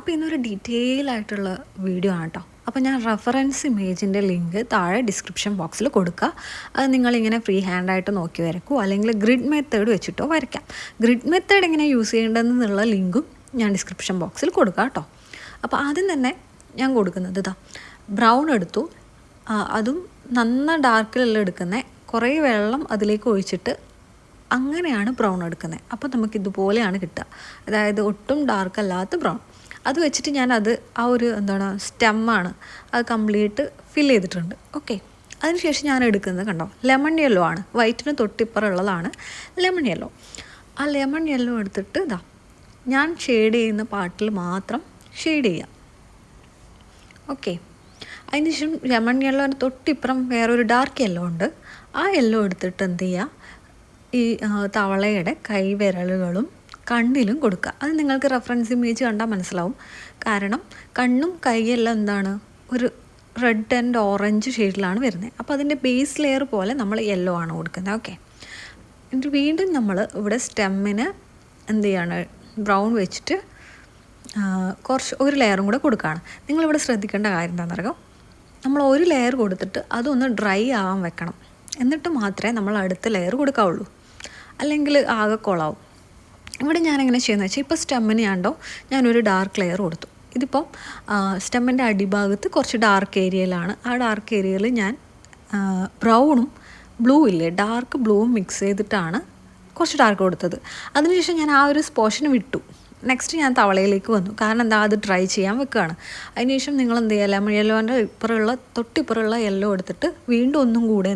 അപ്പോൾ ഇന്നൊരു ഡീറ്റെയിൽ ആയിട്ടുള്ള വീഡിയോ ആണ് കേട്ടോ. അപ്പോൾ ഞാൻ റെഫറൻസ് ഇമേജിൻ്റെ ലിങ്ക് താഴെ ഡിസ്ക്രിപ്ഷൻ ബോക്സിൽ കൊടുക്കുക. അത് നിങ്ങളിങ്ങനെ ഫ്രീ ഹാൻഡായിട്ട് നോക്കി വരയ്ക്കൂ, അല്ലെങ്കിൽ ഗ്രിഡ് മെത്തേഡ് വെച്ചിട്ടോ വരയ്ക്കാം. ഗ്രിഡ് മെത്തേഡ് എങ്ങനെ യൂസ് ചെയ്യേണ്ടതെന്നുള്ള ലിങ്കും ഞാൻ ഡിസ്ക്രിപ്ഷൻ ബോക്സിൽ കൊടുക്കാം കേട്ടോ. അപ്പോൾ ആദ്യം തന്നെ ഞാൻ കൊടുക്കുന്നത് ഇതാ ബ്രൗൺ എടുത്തു. അതും നന്ന ഡാർക്കിലെല്ലാം എടുക്കുന്നത്, കുറേ വെള്ളം അതിലേക്ക് ഒഴിച്ചിട്ട് അങ്ങനെയാണ് ബ്രൗൺ എടുക്കുന്നത്. അപ്പോൾ നമുക്കിതുപോലെയാണ് കിട്ടുക, അതായത് ഒട്ടും ഡാർക്ക് അല്ലാത്ത ബ്രൗൺ. അത് വെച്ചിട്ട് ഞാനത് ആ ഒരു സ്റ്റെമ്മാണ് അത് കംപ്ലീറ്റ് ഫില്ല് ചെയ്തിട്ടുണ്ട്. ഓക്കെ, അതിനുശേഷം ഞാൻ എടുക്കുന്നത് കണ്ടോ ലെമൺ യെല്ലോ ആണ്. വൈറ്റിന് തൊട്ടിപ്പുറമുള്ളതാണ് ലെമൺ യെല്ലോ. ആ ലെമൺ യെല്ലോ എടുത്തിട്ട് ഇതാ ഞാൻ ഷെയ്ഡ് ചെയ്യുന്ന പാർട്ടിൽ മാത്രം ഷെയ്ഡ് ചെയ്യാം. ഓക്കെ, അതിനുശേഷം ലെമൺ യെല്ലോന് തൊട്ടിപ്പുറം വേറൊരു ഡാർക്ക് യെല്ലോ ഉണ്ട്. ആ യെല്ലോ എടുത്തിട്ട് എന്ത് ചെയ്യുക, ഈ തവളയുടെ കൈവിരലുകളും കണ്ണിലും കൊടുക്കുക. അത് നിങ്ങൾക്ക് റെഫറൻസ് ഇമേജ് കണ്ടാൽ മനസ്സിലാവും. കാരണം കണ്ണും കൈയെല്ലാം ഒരു റെഡ് ആൻഡ് ഓറഞ്ച് ഷെയ്ഡിലാണ് വരുന്നത്. അപ്പോൾ അതിൻ്റെ ബേസ് ലെയർ പോലെ നമ്മൾ യെല്ലോ ആണ് കൊടുക്കുന്നത്. ഓക്കെ, എന്നിട്ട് വീണ്ടും നമ്മൾ ഇവിടെ സ്റ്റെമ്മിന് എന്ത് ചെയ്യാണ്, ബ്രൗൺ വെച്ചിട്ട് ഒരു ലെയറും കൂടെ കൊടുക്കുകയാണ്. നിങ്ങളിവിടെ ശ്രദ്ധിക്കേണ്ട കാര്യം എന്താണെന്നറിയോ, നമ്മൾ ഒരു ലെയർ കൊടുത്തിട്ട് അതൊന്ന് ഡ്രൈ ആവാൻ വെക്കണം, എന്നിട്ട് മാത്രമേ നമ്മൾ അടുത്ത ലെയർ കൊടുക്കാവുള്ളൂ, അല്ലെങ്കിൽ ആകെ കൊളാവും. ഇവിടെ ഞാനെങ്ങനെ ചെയ്യുന്നത് വെച്ചാൽ, ഇപ്പോൾ സ്റ്റെമ്മിന് ഞാനൊരു ഡാർക്ക് ലെയർ കൊടുത്തു. ഇതിപ്പം സ്റ്റെമ്മിൻ്റെ അടിഭാഗത്ത് കുറച്ച് ഡാർക്ക് ഏരിയയിലാണ്. ആ ഡാർക്ക് ഏരിയയിൽ ഞാൻ ബ്രൗണും ബ്ലൂ ഇല്ലേ, ഡാർക്ക് ബ്ലൂവും മിക്സ് ചെയ്തിട്ടാണ് കുറച്ച് ഡാർക്ക് കൊടുത്തത്. അതിനുശേഷം ഞാൻ ആ ഒരു പോർഷൻ വിട്ടു. നെക്സ്റ്റ് ഞാൻ തവളയിലേക്ക് വന്നു. കാരണം അത് ഡ്രൈ ചെയ്യാൻ വെക്കുകയാണ്. അതിനുശേഷം നിങ്ങൾ എന്ത് ചെയ്യുക, ലെമൺ യെല്ലോൻ്റെ തൊട്ടിപ്പുറമുള്ള യെല്ലോ എടുത്തിട്ട് വീണ്ടും ഒന്നും കൂടെ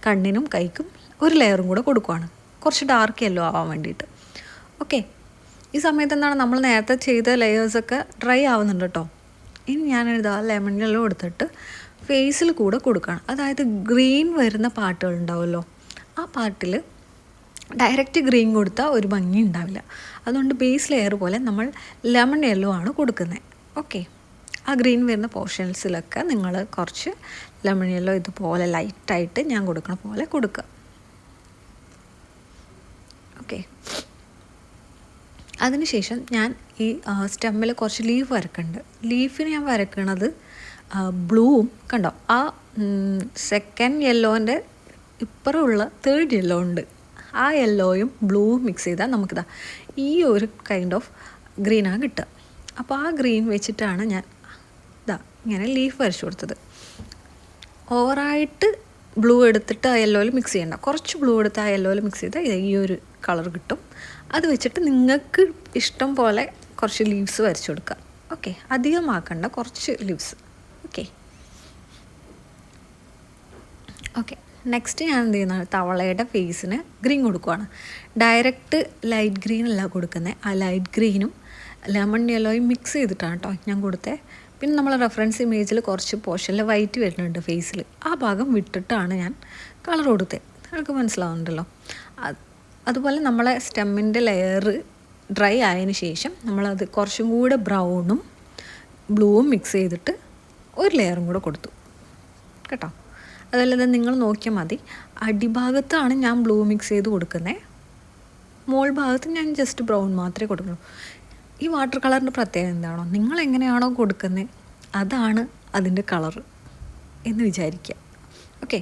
കണ്ണിനും കൈക്കും ഒരു ലെയറും കൂടെ കൊടുക്കുകയാണ്, കുറച്ച് ഡാർക്ക് യെല്ലോ ആവാൻ വേണ്ടിയിട്ട്. ഓക്കെ, ഈ സമയത്ത് നമ്മൾ നേരത്തെ ചെയ്ത ലെയേഴ്സൊക്കെ ഡ്രൈ ആവുന്നുണ്ട് കേട്ടോ. ഇനി ഞാനിതാ ലെമൺ യെല്ലോ എടുത്തിട്ട് ഫേസിൽ കൂടെ കൊടുക്കുകയാണ്. അതായത് ഗ്രീൻ വരുന്ന പാർട്ടുകൾ ഉണ്ടാവുമല്ലോ, ആ പാർട്ടിൽ ഡയറക്റ്റ് ഗ്രീൻ കൊടുത്താൽ ഒരു ഭംഗി ഉണ്ടാവില്ല. അതുകൊണ്ട് ബേസ് ലെയർ പോലെ നമ്മൾ ലെമൺ യെല്ലോ ആണ് കൊടുക്കുന്നത്. ഓക്കെ, ആ ഗ്രീൻ വരുന്ന പോർഷൻസിലൊക്കെ നിങ്ങൾ കുറച്ച് ലെമൺ യെല്ലോ ഇതുപോലെ ലൈറ്റായിട്ട് ഞാൻ കൊടുക്കണ പോലെ കൊടുക്കുക. ഓക്കെ, അതിനുശേഷം ഞാൻ ഈ സ്റ്റെമ്മിൽ കുറച്ച് ലീഫ് വരക്കുന്നുണ്ട്. ലീഫിന് ഞാൻ വരക്കണത് ബ്ലൂവും കണ്ടോ, ആ സെക്കൻഡ് യെല്ലോൻ്റെ ഇപ്പുറമുള്ള തേർഡ് യെല്ലോ ഉണ്ട്, ആ യെല്ലോയും ബ്ലൂവും മിക്സ് ചെയ്താൽ നമുക്കിതാ ഈ ഒരു കൈൻഡ് ഓഫ് ഗ്രീനാണ് കിട്ടുക. അപ്പോൾ ആ ഗ്രീൻ വെച്ചിട്ടാണ് ഞാൻ ഇങ്ങനെ ലീഫ് വരച്ചു കൊടുത്തത്. ഓവറായിട്ട് ബ്ലൂ എടുത്തിട്ട് ആ യെല്ലോയിൽ മിക്സ് ചെയ്യണ്ട, കുറച്ച് ബ്ലൂ എടുത്ത് ആ യെല്ലോയിൽ മിക്സ് ചെയ്താൽ ഈ ഒരു കളർ കിട്ടും. അത് വെച്ചിട്ട് നിങ്ങൾക്ക് ഇഷ്ടം പോലെ കുറച്ച് ലീവ്സ് വരച്ചു കൊടുക്കുക. ഓക്കെ, അധികമാക്കണ്ട, കുറച്ച് ലീവ്സ്. ഓക്കെ ഓക്കെ നെക്സ്റ്റ് ഞാൻ എന്ത് ചെയ്യുന്നതാണ്, തവളയുടെ ഫേസിന് ഗ്രീൻ കൊടുക്കുകയാണ്. ഡയറക്റ്റ് ലൈറ്റ് ഗ്രീൻ അല്ല കൊടുക്കുന്നത്, ആ ലൈറ്റ് ഗ്രീനും ലെമൺ യെല്ലോയും മിക്സ് ചെയ്തിട്ടാണ് കേട്ടോ ഞാൻ കൊടുത്തത്. പിന്നെ നമ്മൾ റെഫറൻസ് ഇമേജിൽ കുറച്ച് പോർഷനിൽ വൈറ്റ് വരുന്നുണ്ട് ഫേസിൽ, ആ ഭാഗം വിട്ടിട്ടാണ് ഞാൻ കളർ കൊടുത്തത്. നിങ്ങൾക്ക് മനസ്സിലാവുന്നുണ്ടല്ലോ. അതുപോലെ നമ്മളെ സ്റ്റെമ്മിൻ്റെ ലെയർ ഡ്രൈ ആയതിനു ശേഷം നമ്മളത് കുറച്ചും കൂടെ ബ്രൗണും ബ്ലൂവും മിക്സ് ചെയ്തിട്ട് ഒരു ലെയറും കൂടെ കൊടുത്തു കേട്ടോ. അതല്ലാതെ നിങ്ങൾ നോക്കിയാൽ മതി, അടിഭാഗത്താണ് ഞാൻ ബ്ലൂ മിക്സ് ചെയ്ത് കൊടുക്കുന്നത്, മോൾ ഭാഗത്ത് ഞാൻ ജസ്റ്റ് ബ്രൗൺ മാത്രമേ കൊടുക്കുള്ളൂ. ഈ വാട്ടർ കളറിൻ്റെ പ്രത്യേകത എന്താണോ, നിങ്ങൾ എങ്ങനെയാണോ കൊടുക്കുന്നത് അതാണ് അതിൻ്റെ കളറ് എന്ന് വിചാരിക്കുക. ഓക്കെ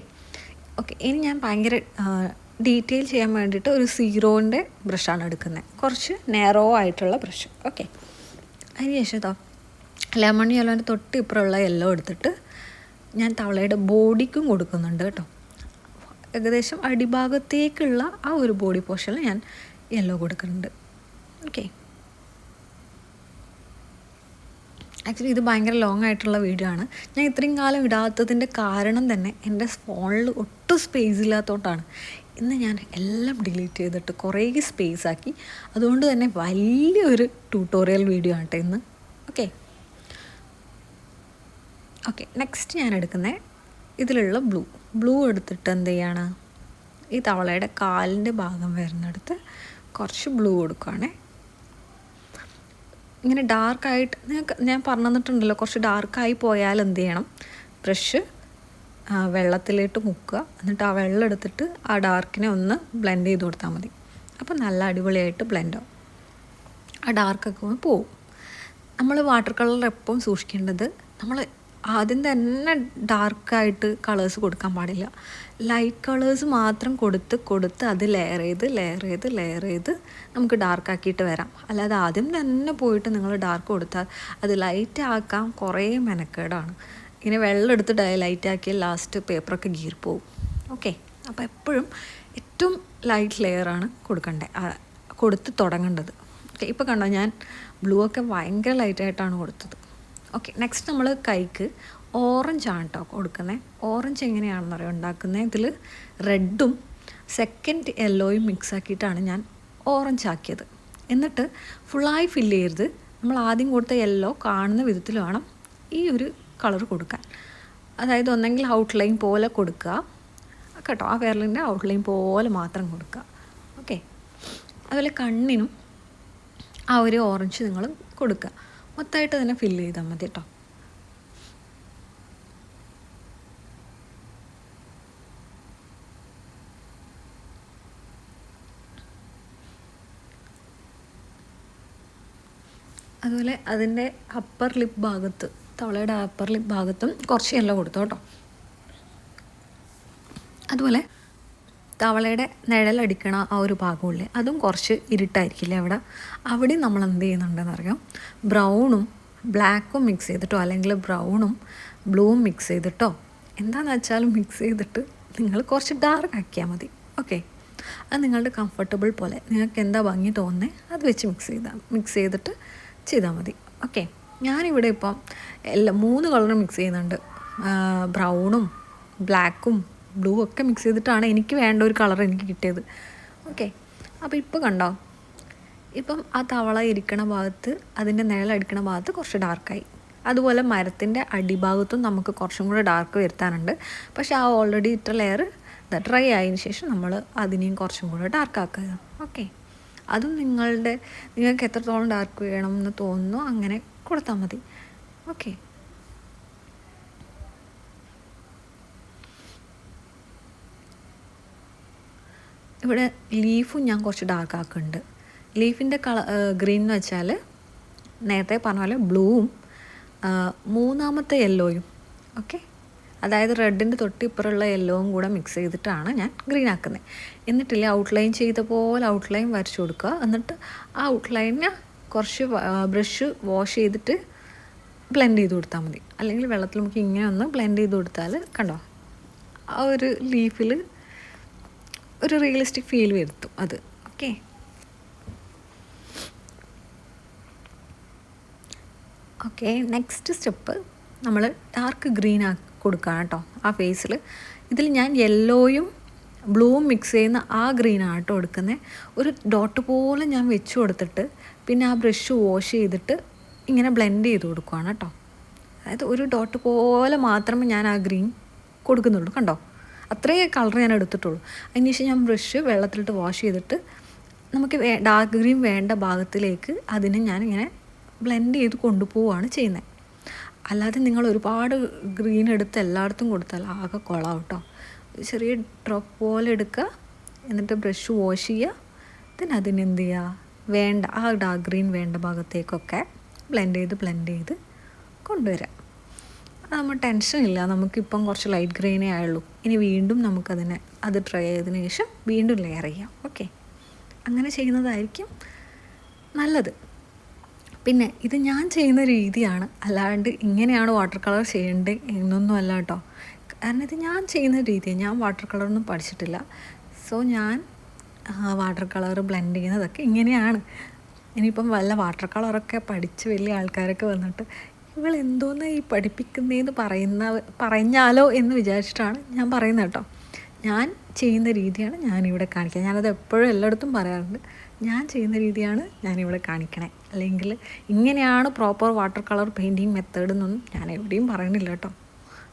ഓക്കെ ഇനി ഞാൻ ഭയങ്കര ഡീറ്റെയിൽ ചെയ്യാൻ വേണ്ടിയിട്ട് ഒരു സീറോൻ്റെ ബ്രഷാണ് എടുക്കുന്നത്, കുറച്ച് നാരോ ആയിട്ടുള്ള ബ്രഷ്. ഓക്കെ, അതിനുശേഷം ലെമൺ യെല്ലോൻ്റെ തൊട്ട് ഇപ്പുറമുള്ള യെല്ലോ എടുത്തിട്ട് ഞാൻ തവളയുടെ ബോഡിക്കും കൊടുക്കുന്നുണ്ട് കേട്ടോ. ഏകദേശം അടിഭാഗത്തേക്കുള്ള ആ ഒരു ബോഡി പോർഷനിൽ ഞാൻ യെല്ലോ കൊടുക്കുന്നുണ്ട്. ഓക്കെ, ആക്ച്വലി ഇത് ഭയങ്കര ലോങ് ആയിട്ടുള്ള വീഡിയോ ആണ്. ഞാൻ ഇത്രയും കാലം ഇടാത്തതിൻ്റെ കാരണം തന്നെ എൻ്റെ ഫോണിൽ ഒട്ടും സ്പേസ് ഇല്ലാത്തതുകൊണ്ടാണ്. ഇന്ന് ഞാൻ എല്ലാം ഡിലീറ്റ് ചെയ്തിട്ട് കുറേ സ്പേസ് ആക്കി. അതുകൊണ്ട് തന്നെ വലിയൊരു ട്യൂട്ടോറിയൽ വീഡിയോ ആണ് കേട്ടോ ഇന്ന്. ഓക്കെ ഓക്കെ നെക്സ്റ്റ് ഞാൻ എടുക്കുന്നത് ഇതിലുള്ള ബ്ലൂ എടുത്തിട്ട് എന്ത് ചെയ്യാണ്, ഈ തവളയുടെ കാലിൻ്റെ ഭാഗം വരുന്നിടത്ത് കുറച്ച് ബ്ലൂ കൊടുക്കുകയാണേ. ഇങ്ങനെ ഡാർക്കായിട്ട് ഞാൻ പറഞ്ഞു തന്നിട്ടുണ്ടല്ലോ, കുറച്ച് ഡാർക്കായി പോയാൽ എന്ത് ചെയ്യണം, ബ്രഷ് വെള്ളത്തിലിട്ട് മുക്കുക, എന്നിട്ട് ആ വെള്ളം എടുത്തിട്ട് ആ ഡാർക്കിനെ ഒന്ന് ബ്ലെൻഡ് ചെയ്ത് കൊടുത്താൽ മതി. അപ്പോൾ നല്ല അടിപൊളിയായിട്ട് ബ്ലെൻഡ് ആവും, ആ ഡാർക്കൊക്കെ പോവും. നമ്മൾ വാട്ടർ കളറിൽ എപ്പം സൂക്ഷിക്കേണ്ടത്, നമ്മൾ ആദ്യം തന്നെ ഡാർക്കായിട്ട് കളേഴ്സ് കൊടുക്കാൻ പാടില്ല. ലൈറ്റ് കളേഴ്സ് മാത്രം കൊടുത്ത് അത് ലെയർ ചെയ്ത് നമുക്ക് ഡാർക്കാക്കിയിട്ട് വരാം. അല്ലാതെ ആദ്യം തന്നെ പോയിട്ട് നിങ്ങൾ ഡാർക്ക് കൊടുത്താൽ അത് ലൈറ്റ് ആക്കാൻ കുറേ മെനക്കേടാണ്. ഇങ്ങനെ വെള്ളം എടുത്ത് ലൈറ്റ് ആക്കിയാൽ ലാസ്റ്റ് പേപ്പറൊക്കെ ഗീറിപ്പോവും. ഓക്കെ, അപ്പോൾ എപ്പോഴും ഏറ്റവും ലൈറ്റ് ലെയറാണ് കൊടുത്ത് തുടങ്ങേണ്ടത്. ഓക്കെ, ഇപ്പോൾ കണ്ടോ ഞാൻ ബ്ലൂ ഒക്കെ ഭയങ്കര ലൈറ്റായിട്ടാണ് കൊടുത്തത്. ഓക്കെ, നെക്സ്റ്റ് നമ്മൾ കൈക്ക് ഓറഞ്ചാണ് കേട്ടോ കൊടുക്കുന്നത്. ഓറഞ്ച് എങ്ങനെയാണെന്നറിയോ ഉണ്ടാക്കുന്നത്? ഇതിൽ റെഡും സെക്കൻഡ് യെല്ലോയും മിക്സ് ആക്കിയിട്ടാണ് ഞാൻ ഓറഞ്ച് ആക്കിയത്. എന്നിട്ട് ഫുള്ളായി ഫില്ല് ചെയ്യരുത്. നമ്മൾ ആദ്യം കൊടുത്ത യെല്ലോ കാണുന്ന വിധത്തിൽ വേണം ഈ ഒരു കളർ കൊടുക്കാൻ. അതായത് ഒന്നെങ്കിൽ ഔട്ട്ലൈൻ പോലെ കൊടുക്കുക കേട്ടോ, ആ വിരലിൻ്റെ ഔട്ട്ലൈൻ പോലെ മാത്രം കൊടുക്കുക. ഓക്കെ, അതുപോലെ കണ്ണിനും ആ ഒരു ഓറഞ്ച് നിങ്ങൾ കൊടുക്കുക. മൊത്തമായിട്ട് തന്നെ ഫില്ല് ചെയ്താൽ മതി കേട്ടോ. അതുപോലെ അതിൻ്റെ അപ്പർ ലിപ്പ് ഭാഗത്ത്, തവളയുടെ അപ്പർ ലിപ്പ് ഭാഗത്തും കുറച്ച് യെല്ലോ കൊടുത്തു കേട്ടോ. അതുപോലെ തവളയുടെ നിഴലടിക്കണ ആ ഒരു ഭാഗമില്ലേ, അതും കുറച്ച് ഇരുട്ടായിരിക്കില്ലേ അവിടെ നമ്മൾ എന്ത് ചെയ്യുന്നുണ്ടെന്നറിയാം, ബ്രൗണും ബ്ലാക്കും മിക്സ് ചെയ്തിട്ടോ അല്ലെങ്കിൽ ബ്രൗണും ബ്ലൂവും മിക്സ് ചെയ്തിട്ടോ എന്താണെന്ന് വെച്ചാൽ മിക്സ് ചെയ്തിട്ട് നിങ്ങൾ കുറച്ച് ഡാർക്ക് ആക്കിയാൽ മതി. ഓക്കെ, അത് നിങ്ങളുടെ കംഫർട്ടബിൾ പോലെ നിങ്ങൾക്ക് എന്താ ഭംഗി തോന്നുന്നത് അത് വെച്ച് മിക്സ് ചെയ്തിട്ട് ചെയ്താൽ മതി. ഓക്കെ, ഞാനിവിടെ ഇപ്പം 3 കളറും മിക്സ് ചെയ്യുന്നുണ്ട്. ബ്രൗണും ബ്ലാക്കും ബ്ലൂ ഒക്കെ മിക്സ് ചെയ്തിട്ടാണ് എനിക്ക് വേണ്ട ഒരു കളർ എനിക്ക് കിട്ടിയത്. ഓക്കെ, അപ്പോൾ ഇപ്പോൾ കണ്ടോ, ഇപ്പം ആ തവള ഇരിക്കണ ഭാഗത്ത്, അതിൻ്റെ നിഴലടിക്കണ ഭാഗത്ത് കുറച്ച് ഡാർക്കായി. അതുപോലെ മരത്തിൻ്റെ അടിഭാഗത്തും നമുക്ക് കുറച്ചും കൂടെ ഡാർക്ക് വരുത്താനുണ്ട്. പക്ഷേ ആ ഓൾറെഡി ഇട്ട ലെയർ ഡ്രൈ ആയതിനു ശേഷം നമ്മൾ അതിനെയും കുറച്ചും കൂടെ ഡാർക്കാക്കുക. ഓക്കെ, അതും നിങ്ങൾക്ക് എത്രത്തോളം ഡാർക്ക് വേണം എന്ന് തോന്നുന്നു അങ്ങനെ കൊടുത്താൽ മതി. ഓക്കെ, ഇവിടെ ലീഫും ഞാൻ കുറച്ച് ഡാർക്ക് ആക്കുന്നുണ്ട്. ലീഫിൻ്റെ ഗ്രീൻ എന്ന് വെച്ചാൽ നേരത്തെ പറഞ്ഞ പോലെ ബ്ലൂവും മൂന്നാമത്തെ യെല്ലോയും. ഓക്കെ, അതായത് റെഡിൻ്റെ തൊട്ടിപ്പുറമുള്ള യെല്ലോവും കൂടെ മിക്സ് ചെയ്തിട്ടാണ് ഞാൻ ഗ്രീൻ ആക്കുന്നത്. എന്നിട്ടില്ലേ ഔട്ട്ലൈൻ ചെയ്ത പോലെ ഔട്ട്ലൈൻ വരച്ചു കൊടുക്കുക. എന്നിട്ട് ആ ഔട്ട്ലൈനെ കുറച്ച് ബ്രഷ് വാഷ് ചെയ്തിട്ട് ബ്ലെൻഡ് ചെയ്ത് കൊടുത്താൽ മതി. അല്ലെങ്കിൽ വെള്ളത്തിൽ നമുക്ക് ഇങ്ങനെ ഒന്ന് ബ്ലെൻഡ് ചെയ്ത് കൊടുത്താൽ കണ്ടോ ആ ഒരു ലീഫിൽ ഒരു റിയലിസ്റ്റിക് ഫീൽ വരുത്തും അത്. ഓക്കെ, ഓക്കെ, നെക്സ്റ്റ് സ്റ്റെപ്പ് നമ്മൾ ഡാർക്ക് ഗ്രീൻ കൊടുക്കുകയാണ് കേട്ടോ ആ ഫേസിൽ. ഇതിൽ ഞാൻ യെല്ലോയും ബ്ലൂവും മിക്സ് ചെയ്യുന്ന ആ ഗ്രീനാണ് കേട്ടോ എടുക്കുന്നത്. ഒരു ഡോട്ട് പോലെ ഞാൻ വെച്ച് കൊടുത്തിട്ട് പിന്നെ ആ ബ്രഷ് വാഷ് ചെയ്തിട്ട് ഇങ്ങനെ ബ്ലെൻഡ് ചെയ്ത് കൊടുക്കുകയാണ് കേട്ടോ. അതായത് ഒരു ഡോട്ട് പോലെ മാത്രമേ ഞാൻ ആ ഗ്രീൻ കൊടുക്കുന്നുള്ളൂ. കണ്ടോ, അത്രയും കളർ ഞാൻ എടുത്തിട്ടുള്ളൂ. അതിന് ശേഷം ഞാൻ ബ്രഷ് വെള്ളത്തിലിട്ട് വാഷ് ചെയ്തിട്ട് നമുക്ക് ഡാർക്ക് ഗ്രീൻ വേണ്ട ഭാഗത്തിലേക്ക് അതിനെ ഞാനിങ്ങനെ ബ്ലെൻഡ് ചെയ്ത് കൊണ്ടുപോവുകയാണ് ചെയ്യുന്നത്. അല്ലാതെ നിങ്ങൾ ഒരുപാട് ഗ്രീൻ എടുത്ത് എല്ലായിടത്തും കൊടുത്താൽ ആകെ കൊളാവും കേട്ടോ. ചെറിയ ഡ്രോപ്പ് പോലെ എടുക്കുക, എന്നിട്ട് ബ്രഷ് വാഷ് ചെയ്യുക, then അതിനെന്ത് ചെയ്യുക, ആ ഡാർക്ക് ഗ്രീൻ വേണ്ട ഭാഗത്തേക്കൊക്കെ ബ്ലെൻഡ് ചെയ്ത് കൊണ്ടുവരാം. നമ്മൾ ടെൻഷനില്ല, നമുക്കിപ്പം കുറച്ച് ലൈറ്റ് ഗ്രീനേ ആയുള്ളൂ. ഇനി വീണ്ടും അത് ട്രൈ ചെയ്തതിന് ശേഷം വീണ്ടും ലെയർ ചെയ്യാം. ഓക്കെ, അങ്ങനെ ചെയ്യുന്നതായിരിക്കും നല്ലത്. പിന്നെ ഇത് ഞാൻ ചെയ്യുന്ന രീതിയാണ്, അല്ലാണ്ട് ഇങ്ങനെയാണ് വാട്ടർ കളർ ചെയ്യേണ്ടത് എന്നൊന്നും അല്ല കേട്ടോ. കാരണം ഇത് ഞാൻ ചെയ്യുന്ന രീതിയാണ്, ഞാൻ വാട്ടർ കളറൊന്നും പഠിച്ചിട്ടില്ല. സോ ഞാൻ വാട്ടർ കളർ ബ്ലെൻഡ് ചെയ്യുന്നതൊക്കെ ഇങ്ങനെയാണ്. ഇനിയിപ്പം വല്ല വാട്ടർ കളറൊക്കെ പഠിച്ച് വലിയ ആൾക്കാരൊക്കെ വന്നിട്ട് ഇവളെന്തോന്ന് ഈ പഠിപ്പിക്കുന്നതെന്ന് പറഞ്ഞാലോ എന്ന് വിചാരിച്ചിട്ടാണ് ഞാൻ പറയുന്നത് കേട്ടോ. ഞാൻ ചെയ്യുന്ന രീതിയാണ് ഞാനിവിടെ കാണിക്കുക. ഞാനത് എപ്പോഴും എല്ലായിടത്തും പറയാറുണ്ട്, ഞാൻ ചെയ്യുന്ന രീതിയാണ് ഞാനിവിടെ കാണിക്കണേ. അല്ലെങ്കിൽ ഇങ്ങനെയാണ് proper water colour painting method എന്നൊന്നും ഞാൻ എവിടെയും പറയുന്നില്ല കേട്ടോ.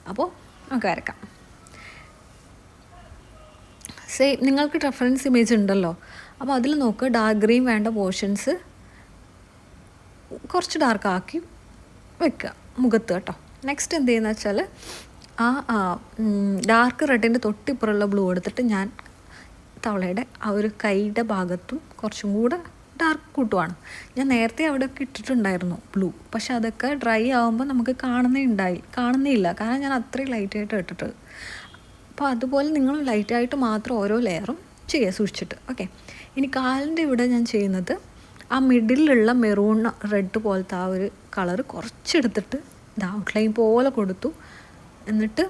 അപ്പോൾ നമുക്ക് വരക്കാം. നിങ്ങൾക്ക് റെഫറൻസ് ഇമേജ് ഉണ്ടല്ലോ, അപ്പോൾ അതിൽ നോക്ക്, ഡാർക്ക് ഗ്രീൻ വേണ്ട പോർഷൻസ് കുറച്ച് ഡാർക്ക് ആക്കി വെക്കുക മുഖത്ത് കേട്ടോ. നെക്സ്റ്റ് എന്ത് ചെയ്യുന്നത് വെച്ചാൽ ആ ഡാർക്ക് റെഡിൻ്റെ തൊട്ടിപ്പുറമുള്ള ബ്ലൂ എടുത്തിട്ട് ഞാൻ തവളയുടെ ആ ഒരു കൈയുടെ ഭാഗത്തും കുറച്ചും കൂടെ ഡാർക്ക് കൂട്ടുവാണ്. ഞാൻ നേരത്തെ അവിടെയൊക്കെ ഇട്ടിട്ടുണ്ടായിരുന്നു ബ്ലൂ, പക്ഷെ അതൊക്കെ ഡ്രൈ ആകുമ്പോൾ നമുക്ക് കാണുന്നില്ല, കാരണം ഞാൻ അത്രയും ലൈറ്റായിട്ട് ഇട്ടിട്ട്. അപ്പോൾ അതുപോലെ നിങ്ങൾ ലൈറ്റായിട്ട് മാത്രം ഓരോ ലെയറും ചെയ്യുക സൂക്ഷിച്ചിട്ട്. ഓക്കെ, ഇനി കാലിൻ്റെ ഇവിടെ ഞാൻ ചെയ്യുന്നത് ആ മിഡിലുള്ള മെറൂൺ റെഡ് പോലത്തെ ആ ഒരു കളറ് കുറച്ചെടുത്തിട്ട് ഇത് ഔട്ട്ലൈൻ പോലെ കൊടുത്തു. എന്നിട്ട്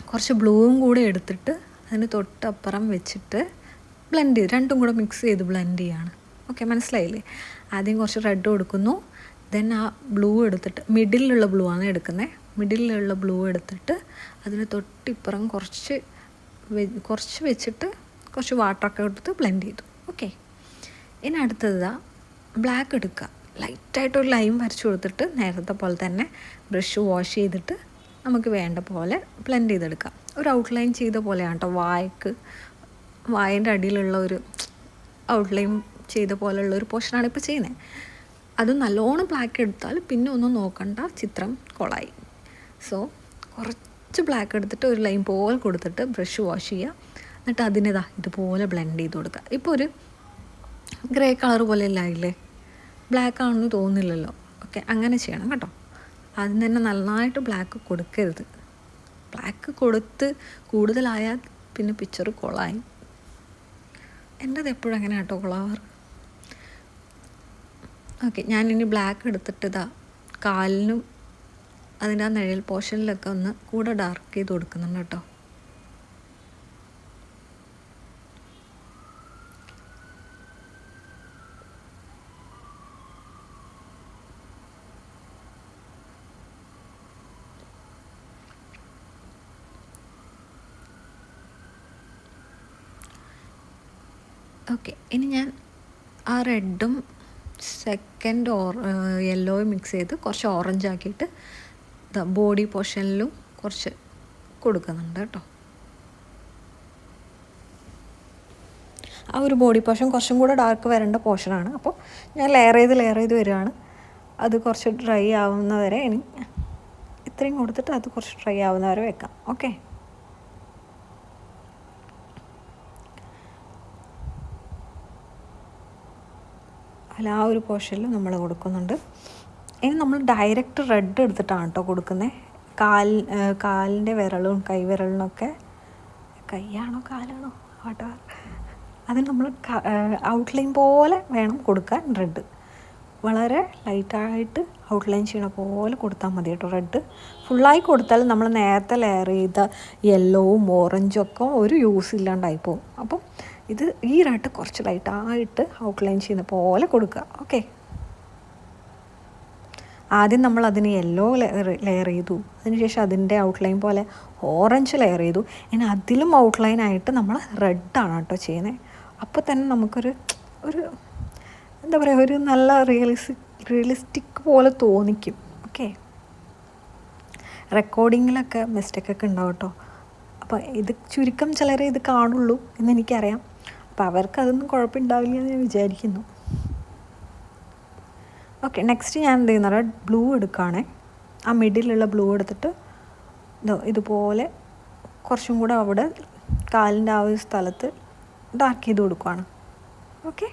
കുറച്ച് ബ്ലൂവും കൂടെ എടുത്തിട്ട് അതിന് തൊട്ടപ്പുറം വെച്ചിട്ട് ബ്ലെൻഡ് ചെയ്ത് രണ്ടും കൂടെ മിക്സ് ചെയ്ത് ബ്ലെൻഡ് ചെയ്യാണ്. ഓക്കെ, മനസ്സിലായില്ലേ? ആദ്യം കുറച്ച് റെഡ് കൊടുക്കുന്നു, ദെൻ ആ ബ്ലൂ എടുത്തിട്ട് മിഡിലുള്ള ബ്ലൂ ആണ് എടുക്കുന്നത്. മിഡിലുള്ള ബ്ലൂ എടുത്തിട്ട് അതിന് തൊട്ടിപ്പുറം കുറച്ച് വെച്ചിട്ട് കുറച്ച് വാട്ടറൊക്കെ എടുത്ത് ബ്ലെൻഡ് ചെയ്തു. ഓക്കെ, ഇനി അടുത്തത് ബ്ലാക്ക് എടുക്കുക. ലൈറ്റായിട്ടൊരു ലൈൻ വരച്ച് കൊടുത്തിട്ട് നേരത്തെ പോലെ തന്നെ ബ്രഷ് വാഷ് ചെയ്തിട്ട് നമുക്ക് വേണ്ട പോലെ ബ്ലെൻഡ് ചെയ്തെടുക്കാം. ഒരു ഔട്ട്ലൈൻ ചെയ്ത പോലെയാണ് കേട്ടോ. വായൻ്റെ അടിയിലുള്ള ഒരു ഔട്ട്ലൈൻ ചെയ്ത പോലെയുള്ളൊരു പോർഷനാണ് ഇപ്പോൾ ചെയ്യുന്നത്. അത് നല്ലോണം ബ്ലാക്ക് എടുത്താൽ പിന്നെ ഒന്നും നോക്കണ്ട, ചിത്രം കൊളായി. സോ കുറച്ച് ബ്ലാക്ക് എടുത്തിട്ട് ഒരു ലൈൻ പോലെ കൊടുത്തിട്ട് ബ്രഷ് വാഷ് ചെയ്യുക. എന്നിട്ട് അതിനിതാ ഇതുപോലെ ബ്ലെൻഡ് ചെയ്ത് കൊടുക്കുക. ഇപ്പോൾ ഒരു ഗ്രേ കളർ പോലെ ഇല്ലായില്ലേ? ബ്ലാക്ക് ആണെന്ന് തോന്നുന്നില്ലല്ലോ. ഓക്കെ, അങ്ങനെ ചെയ്യണം കേട്ടോ. ആദ്യം തന്നെ നന്നായിട്ട് ബ്ലാക്ക് കൊടുക്കരുത്. ബ്ലാക്ക് കൊടുത്ത് കൂടുതലായാൽ പിന്നെ പിക്ചർ കൊളായി. എൻ്റെത് എപ്പോഴും അങ്ങനെ കേട്ടോ കൊളാവാറ്. ഓക്കെ, ഞാനിനി ബ്ലാക്ക് എടുത്തിട്ട് കാലിനും അതിൻ്റെ ആ നിഴൽ പോർഷനിലൊക്കെ ഒന്ന് കൂടെ ഡാർക്ക് ചെയ്ത് കൊടുക്കുന്നുണ്ട് കേട്ടോ. ഓക്കെ, ഇനി ഞാൻ ആ റെഡും സെക്കൻഡ് യെല്ലോയും മിക്സ് ചെയ്ത് കുറച്ച് ഓറഞ്ച് ആക്കിയിട്ട് ബോഡി പോർഷനിലും കുറച്ച് കൊടുക്കുന്നുണ്ട് കേട്ടോ. ആ ഒരു ബോഡി പോർഷൻ കുറച്ചും കൂടെ ഡാർക്ക് വരേണ്ട പോർഷനാണ്. അപ്പോൾ ഞാൻ ലെയർ ചെയ്ത് വരികയാണ്. അത് കുറച്ച് ഡ്രൈ ആവുന്നവരെ ഇനി ഇത്രയും കൊടുത്തിട്ട് അത് കുറച്ച് ഡ്രൈ ആവുന്നവരെ വെക്കാം. ഓക്കെ, ആ ഒരു പോർഷനിൽ നമ്മൾ കൊടുക്കുന്നുണ്ട്. ഇനി നമ്മൾ ഡയറക്റ്റ് റെഡ് എടുത്തിട്ടാണ് കേട്ടോ കൊടുക്കുന്നത്. കാലിൻ്റെ വിരലും കൈവിരലിനൊക്കെ, കൈയാണോ കാലാണോ ആട്ടോ, അത് നമ്മൾ ഔട്ട്ലൈൻ പോലെ വേണം കൊടുക്കാൻ. റെഡ് വളരെ ലൈറ്റായിട്ട് ഔട്ട്ലൈൻ ചെയ്യണ പോലെ കൊടുത്താൽ മതി കേട്ടോ. റെഡ് ഫുള്ളായി കൊടുത്താൽ നമ്മൾ നേരത്തെ ലെയർ ചെയ്ത യെല്ലോവും ഓറഞ്ചും ഒക്കെ ഒരു യൂസ് ഇല്ലാണ്ടായി പോകും. അപ്പം ഈ റെഡ് കുറച്ച് ലൈറ്റായിട്ട് ഔട്ട്ലൈൻ ചെയ്യുന്ന പോലെ കൊടുക്കുക. ഓക്കെ, ആദ്യം നമ്മൾ അതിന് യെല്ലോ ലെയർ ചെയ്തു, അതിനുശേഷം അതിൻ്റെ ഔട്ട്ലൈൻ പോലെ ഓറഞ്ച് ലെയർ ചെയ്തു. ഇനി അതിലും ഔട്ട്ലൈനായിട്ട് നമ്മൾ റെഡാണ് കേട്ടോ ചെയ്യുന്നത്. അപ്പോൾ തന്നെ നമുക്കൊരു എന്താ പറയുക, ഒരു നല്ല റിയലിസ്റ്റിക് പോലെ തോന്നിക്കും. ഓക്കെ, റെക്കോർഡിങ്ങിലൊക്കെ മിസ്റ്റേക്കൊക്കെ ഉണ്ടാവും കേട്ടോ. അപ്പോൾ ഇത് ചുരുക്കം ചിലരെ ഇത് കാണുള്ളൂ എന്നെനിക്കറിയാം. അപ്പോൾ അവർക്കതൊന്നും കുഴപ്പമുണ്ടാവില്ല എന്ന് ഞാൻ വിചാരിക്കുന്നു. ഓക്കെ, നെക്സ്റ്റ് ഞാൻ എന്ത് ചെയ്യുന്നത്, ബ്ലൂ എടുക്കുകയാണേ. ആ മിഡിലുള്ള ബ്ലൂ എടുത്തിട്ട് ഇതുപോലെ കുറച്ചും കൂടെ അവിടെ കാലിൻ്റെ ആ ഒരു സ്ഥലത്ത് ഡാർക്ക് ചെയ്ത് കൊടുക്കുകയാണ്. ഓക്കെ,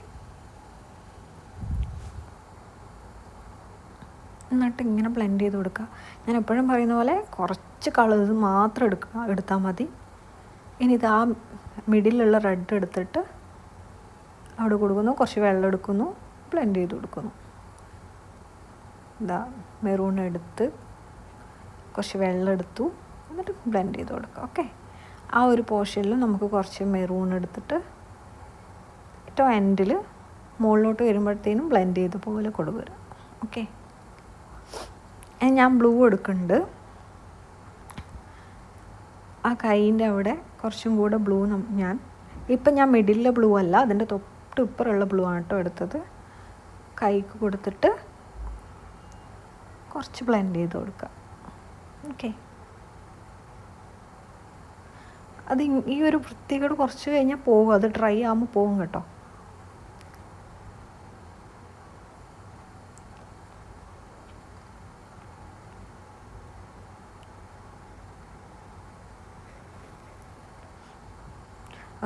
എന്നിട്ട് ഇങ്ങനെ ബ്ലെൻഡ് ചെയ്ത് കൊടുക്കുക. ഞാൻ എപ്പോഴും പറയുന്ന പോലെ കുറച്ച് കളേഴ്സ് മാത്രം എടുത്താൽ മതി. ഇനി ഇത് ആ മിഡിലുള്ള റെഡ് എടുത്തിട്ട് അവിടെ കൊടുക്കുന്നു, കുറച്ച് വെള്ളം എടുക്കുന്നു, ബ്ലെൻഡ് ചെയ്ത് കൊടുക്കുന്നു. മെറൂൺ എടുത്ത് കുറച്ച് വെള്ളം എടുത്തു, എന്നിട്ട് ബ്ലെൻഡ് ചെയ്ത് കൊടുക്കുക. ഓക്കെ, ആ ഒരു പോർഷനിൽ നമുക്ക് കുറച്ച് മെറൂൺ എടുത്തിട്ട് ഏറ്റവും എൻഡിൽ മുകളിലോട്ട് വരുമ്പോഴത്തേനും ബ്ലെൻഡ് ചെയ്ത പോലെ കൊടുക്കുക. ഓക്കെ, ഞാൻ ബ്ലൂ എടുക്കുന്നുണ്ട്. ആ കൈയിൻ്റെ അവിടെ കുറച്ചും കൂടെ ബ്ലൂ ഞാൻ മിഡിലെ ബ്ലൂ അല്ല, അതിൻ്റെ തൊട്ടിപ്പുറമുള്ള ബ്ലൂ ആണ് കേട്ടോ എടുത്തത്. കൈക്ക് കൊടുത്തിട്ട് കുറച്ച് ബ്ലെൻഡ് ചെയ്ത് കൊടുക്കുക. ഓക്കെ, അത് ഈ ഒരു വൃത്തികേട് കുറച്ച് കഴിഞ്ഞാൽ പോകും, അത് ഡ്രൈ ആകുമ്പോൾ പോകും കേട്ടോ.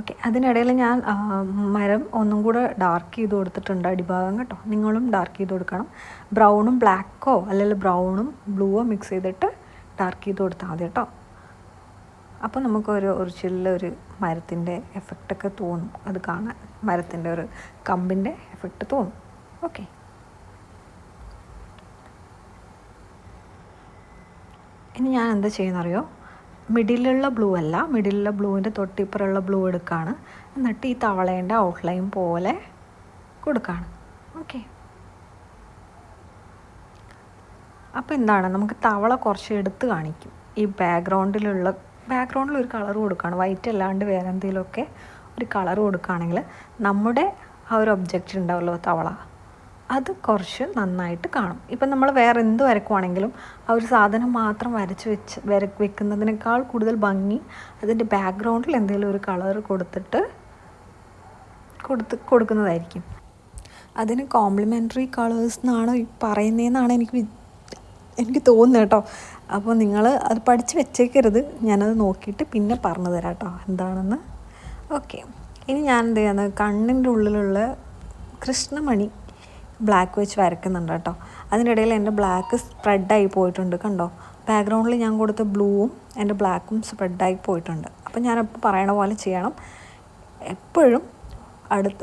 ഓക്കെ, അതിനിടയിൽ ഞാൻ മരം ഒന്നും കൂടെ ഡാർക്ക് ചെയ്ത് കൊടുത്തിട്ടുണ്ട് അടിഭാഗം കേട്ടോ. നിങ്ങളും ഡാർക്ക് ചെയ്ത് കൊടുക്കണം. ബ്രൗണും ബ്ലാക്കോ അല്ലെങ്കിൽ ബ്രൗണും ബ്ലൂവോ മിക്സ് ചെയ്തിട്ട് ഡാർക്ക് ചെയ്ത് കൊടുത്താൽ മതി കേട്ടോ. അപ്പോൾ നമുക്കൊരു ഒറിജിനലൊരു മരത്തിൻ്റെ എഫക്റ്റൊക്കെ തോന്നും, അത് കാണാൻ മരത്തിൻ്റെ ഒരു കമ്പിൻ്റെ എഫക്റ്റ് തോന്നും. ഓക്കെ, ഇനി ഞാൻ എന്താ ചെയ്യുന്നറിയോ, മിഡിലുള്ള ബ്ലൂ അല്ല, മിഡിലുള്ള ബ്ലൂവിൻ്റെ തൊട്ടിപ്പുറമുള്ള ബ്ലൂ എടുക്കുകയാണ്. എന്നിട്ട് ഈ തവളേൻ്റെ ഔട്ട്ലൈൻ പോലെ കൊടുക്കുകയാണ്. ഓക്കെ, അപ്പോൾ എന്താണ്, നമുക്ക് തവള കുറച്ച് എടുത്ത് കാണിക്കും. ഈ ബാക്ക്ഗ്രൗണ്ടിൽ ഒരു കളർ കൊടുക്കുകയാണ്, വൈറ്റ് അല്ലാണ്ട് വേറെ എന്തെങ്കിലുമൊക്കെ ഒരു കളർ കൊടുക്കുകയാണെങ്കിൽ നമ്മുടെ ആ ഒരു ഒബ്ജക്റ്റ് ഉണ്ടാവുമല്ലോ തവള, അത് കുറച്ച് നന്നായിട്ട് കാണും. ഇപ്പം നമ്മൾ വേറെ എന്ത് വരക്കുവാണെങ്കിലും ആ ഒരു സാധനം മാത്രം വെക്കുന്നതിനേക്കാൾ കൂടുതൽ ഭംഗി അതിൻ്റെ ബാക്ക്ഗ്രൗണ്ടിൽ എന്തെങ്കിലും ഒരു കളർ കൊടുക്കുന്നതായിരിക്കും. അതിന് കോംപ്ലിമെൻ്ററി കളേഴ്സ് എന്നാണ് പറയുന്നതെന്നാണ് എനിക്ക് തോന്നുന്നത് കേട്ടോ. അപ്പോൾ നിങ്ങൾ അത് പഠിച്ച് വെച്ചേക്കരുത്, ഞാനത് നോക്കിയിട്ട് പിന്നെ പറഞ്ഞു തരാം കേട്ടോ എന്താണെന്ന്. ഓക്കെ, ഇനി ഞാൻ എന്ത് ചെയ്യുന്നത്, കണ്ണിൻ്റെ ഉള്ളിലുള്ള കൃഷ്ണമണി ബ്ലാക്ക് വെച്ച് വരയ്ക്കുന്നുണ്ട് കേട്ടോ. അതിനിടയിൽ എൻ്റെ ബ്ലാക്ക് സ്പ്രെഡായി പോയിട്ടുണ്ട് കണ്ടോ. ബാക്ക്ഗ്രൗണ്ടിൽ ഞാൻ കൊടുത്ത ബ്ലൂവും എൻ്റെ ബ്ലാക്കും സ്പ്രെഡായി പോയിട്ടുണ്ട്. അപ്പോൾ ഞാനപ്പോൾ പറയണ പോലെ ചെയ്യണം. എപ്പോഴും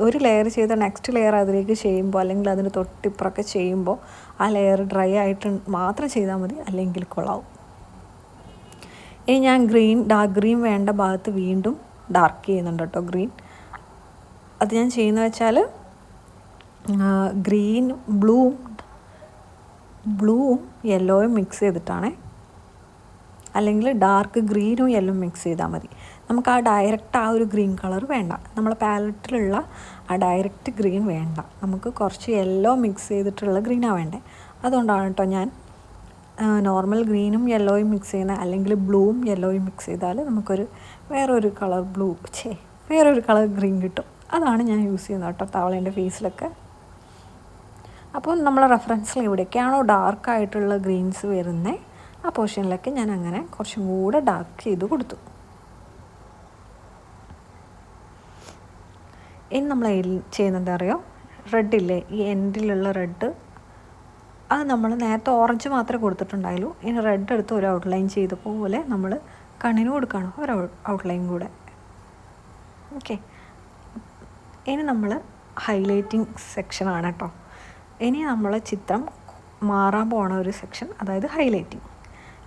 ഒരു ലെയർ ചെയ്ത നെക്സ്റ്റ് ലെയർ അതിലേക്ക് ചെയ്യുമ്പോൾ അല്ലെങ്കിൽ അതിന് തൊട്ടിപ്പുറമൊക്കെ ചെയ്യുമ്പോൾ ആ ലെയർ ഡ്രൈ ആയിട്ട് മാത്രം ചെയ്താൽ മതി, അല്ലെങ്കിൽ കൊള്ളാവും. ഇനി ഞാൻ ഡാർക്ക് ഗ്രീൻ വേണ്ട ഭാഗത്ത് വീണ്ടും ഡാർക്ക് ചെയ്യുന്നുണ്ട് കേട്ടോ ഗ്രീൻ. അത് ഞാൻ ചെയ്യുന്നത് വെച്ചാൽ ഗ്രീൻ ബ്ലൂവും യെല്ലോയും മിക്സ് ചെയ്തിട്ടാണേ, അല്ലെങ്കിൽ ഡാർക്ക് ഗ്രീനും യെല്ലോ മിക്സ് ചെയ്താൽ മതി. നമുക്ക് ആ ഒരു ഗ്രീൻ കളർ വേണ്ട, നമ്മളെ പാലറ്റിലുള്ള ആ ഡയറക്റ്റ് ഗ്രീൻ വേണ്ട, നമുക്ക് കുറച്ച് യെല്ലോ മിക്സ് ചെയ്തിട്ടുള്ള ഗ്രീനാണ് വേണ്ടത്. അതുകൊണ്ടാണ് കേട്ടോ ഞാൻ നോർമൽ ഗ്രീനും യെല്ലോയും മിക്സ് ചെയ്യുന്ന, അല്ലെങ്കിൽ ബ്ലൂവും യെല്ലോയും മിക്സ് ചെയ്താൽ നമുക്കൊരു വേറൊരു കളർ ഗ്രീൻ കിട്ടും. അതാണ് ഞാൻ യൂസ് ചെയ്യുന്നത് കേട്ടോ തവളേൻ്റെ ഫേസിലൊക്കെ. അപ്പോൾ നമ്മളെ റെഫറൻസിൽ എവിടേക്കാണോ ഡാർക്കായിട്ടുള്ള ഗ്രീൻസ് വരുന്നത് ആ പോർഷനിലൊക്കെ ഞാൻ അങ്ങനെ കുറച്ചും കൂടെ ഡാർക്ക് ചെയ്ത് കൊടുത്തു. ഇനി നമ്മൾ ചെയ്യുന്നത് അറിയോ, റെഡില്ലേ, ഈ എൻഡിലുള്ള റെഡ്, അത് നമ്മൾ നേരത്തെ ഓറഞ്ച് മാത്രമേ കൊടുത്തിട്ടുണ്ടായുള്ളൂ. ഇനി റെഡ് എടുത്ത് ഒരു ഔട്ട്ലൈൻ ചെയ്ത പോലെ നമ്മൾ കണ്ണിന് കൊടുക്കണം ഒരു ഔട്ട്ലൈൻ കൂടെ. ഓക്കെ, ഇനി നമ്മൾ ഹൈലൈറ്റിംഗ് സെക്ഷനാണ് കേട്ടോ. ഇനി നമ്മൾ ചിത്രം മാറാൻ പോണ ഒരു സെക്ഷൻ, അതായത് ഹൈലൈറ്റിംഗ്.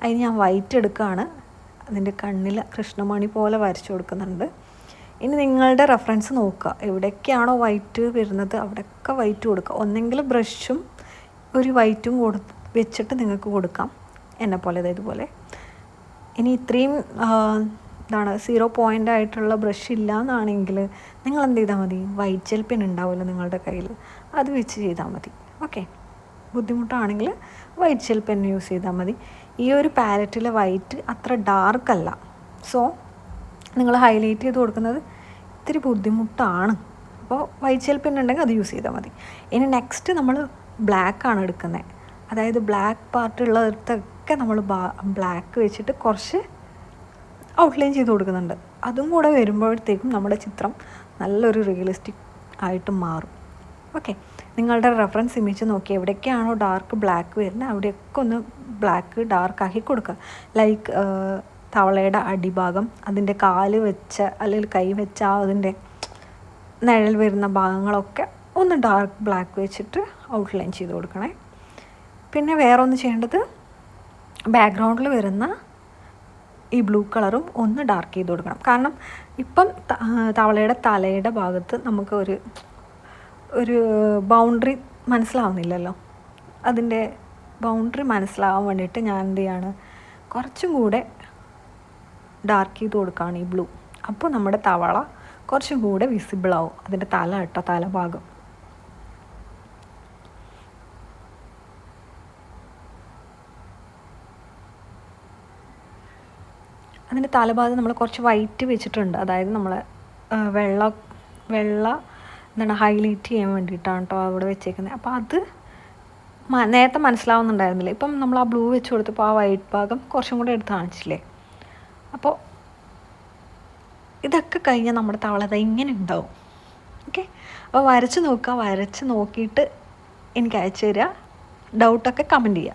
അതിന് ഞാൻ വൈറ്റ് എടുക്കുകയാണ്, അതിൻ്റെ കണ്ണിൽ കൃഷ്ണമണി പോലെ വരച്ചു കൊടുക്കുന്നുണ്ട്. ഇനി നിങ്ങളുടെ റെഫറൻസ് നോക്കുക, എവിടെയൊക്കെയാണോ വൈറ്റ് വരുന്നത് അവിടെയൊക്കെ വൈറ്റ് കൊടുക്കുക. ഒന്നെങ്കിൽ ബ്രഷും ഒരു വൈറ്റും വെച്ചിട്ട് നിങ്ങൾക്ക് കൊടുക്കാം, എന്നെ പോലെ ഇതുപോലെ. ഇനി ഇത്രയും 0 പോയിൻ്റ് ആയിട്ടുള്ള ബ്രഷ് ഇല്ല എന്നാണെങ്കിൽ നിങ്ങൾ എന്ത് ചെയ്താൽ മതി, വൈറ്റ് ജെൽ പെൻ ഉണ്ടാവുമല്ലോ നിങ്ങളുടെ കയ്യിൽ, അത് വെച്ച് ചെയ്താൽ മതി. ഓക്കെ, ബുദ്ധിമുട്ടാണെങ്കിൽ വൈറ്റ് ജെൽ പെൻ യൂസ് ചെയ്താൽ മതി. ഈ ഒരു പാലറ്റിലെ വൈറ്റ് അത്ര ഡാർക്കല്ല, സോ നിങ്ങൾ ഹൈലൈറ്റ് ചെയ്ത് കൊടുക്കുന്നത് ഇത്തിരി ബുദ്ധിമുട്ടാണ്. അപ്പോൾ വൈറ്റ് ജെൽ പെൻ ഉണ്ടെങ്കിൽ അത് യൂസ് ചെയ്താൽ മതി. ഇനി നെക്സ്റ്റ് നമ്മൾ ബ്ലാക്കാണ് എടുക്കുന്നത്, അതായത് ബ്ലാക്ക് പാർട്ടുള്ളിടത്തൊക്കെ നമ്മൾ ബ്ലാക്ക് വെച്ചിട്ട് കുറച്ച് ഔട്ട്ലൈൻ ചെയ്ത് കൊടുക്കുന്നുണ്ട്. അതും കൂടെ വരുമ്പോഴത്തേക്കും നമ്മുടെ ചിത്രം നല്ലൊരു റിയലിസ്റ്റിക് ആയിട്ട് മാറും. ഓക്കെ, നിങ്ങളുടെ റെഫറൻസ് ഇമേജ് നോക്കി എവിടെയൊക്കെയാണോ ഡാർക്ക് ബ്ലാക്ക് വരുന്നത് അവിടെയൊക്കെ ഒന്ന് ബ്ലാക്ക് ഡാർക്കാക്കി കൊടുക്കുക. ലൈക്ക് തവളയുടെ അടിഭാഗം, അതിൻ്റെ കാല് വെച്ച അല്ലെങ്കിൽ കൈ വെച്ച അതിൻ്റെ നിഴൽ വരുന്ന ഭാഗങ്ങളൊക്കെ ഒന്ന് ഡാർക്ക് ബ്ലാക്ക് വെച്ചിട്ട് ഔട്ട്ലൈൻ ചെയ്ത് കൊടുക്കണേ. പിന്നെ വേറെ ഒന്ന് ചെയ്യേണ്ടത്, ബാക്ക്ഗ്രൗണ്ടിൽ വരുന്ന ഈ ബ്ലൂ കളറും ഒന്ന് ഡാർക്ക് ചെയ്ത് കൊടുക്കണം. കാരണം ഇപ്പം തവളയുടെ തലയുടെ ഭാഗത്ത് നമുക്ക് ഒരു ബൗണ്ടറി മനസ്സിലാവുന്നില്ലല്ലോ. അതിൻ്റെ ബൗണ്ടറി മനസ്സിലാവാൻ വേണ്ടിയിട്ട് ഞാൻ എന്ത് ചെയ്യാണ്, കുറച്ചും കൂടെ ഡാർക്ക് ചെയ്ത് കൊടുക്കുകയാണ് ഈ ബ്ലൂ. അപ്പോൾ നമ്മുടെ തവള കുറച്ചും കൂടെ വിസിബിളാവും, അതിൻ്റെ തലഭാഗം. അതിൻ്റെ തലഭാഗത്ത് നമ്മൾ കുറച്ച് വൈറ്റ് വെച്ചിട്ടുണ്ട്, അതായത് നമ്മൾ വെള്ള ഹൈലൈറ്റ് ചെയ്യാൻ വേണ്ടിയിട്ടാണ് കേട്ടോ അവിടെ വെച്ചേക്കുന്നത്. അപ്പോൾ അത് നേരത്തെ മനസ്സിലാവുന്നുണ്ടായിരുന്നില്ല, ഇപ്പം നമ്മൾ ആ ബ്ലൂ വെച്ച് കൊടുത്തപ്പോൾ ആ വൈറ്റ് ഭാഗം കുറച്ചും കൂടെ എടുത്ത് കാണിച്ചില്ലേ. അപ്പോൾ ഇതൊക്കെ കഴിഞ്ഞാൽ നമ്മുടെ തവള ഇങ്ങനെ ഉണ്ടാവും. ഓക്കെ, അപ്പോൾ വരച്ച് നോക്കുക. വരച്ച് നോക്കിയിട്ട് എനിക്ക് അയച്ചു തരിക. ഡൗട്ടൊക്കെ കമൻറ്റ് ചെയ്യുക.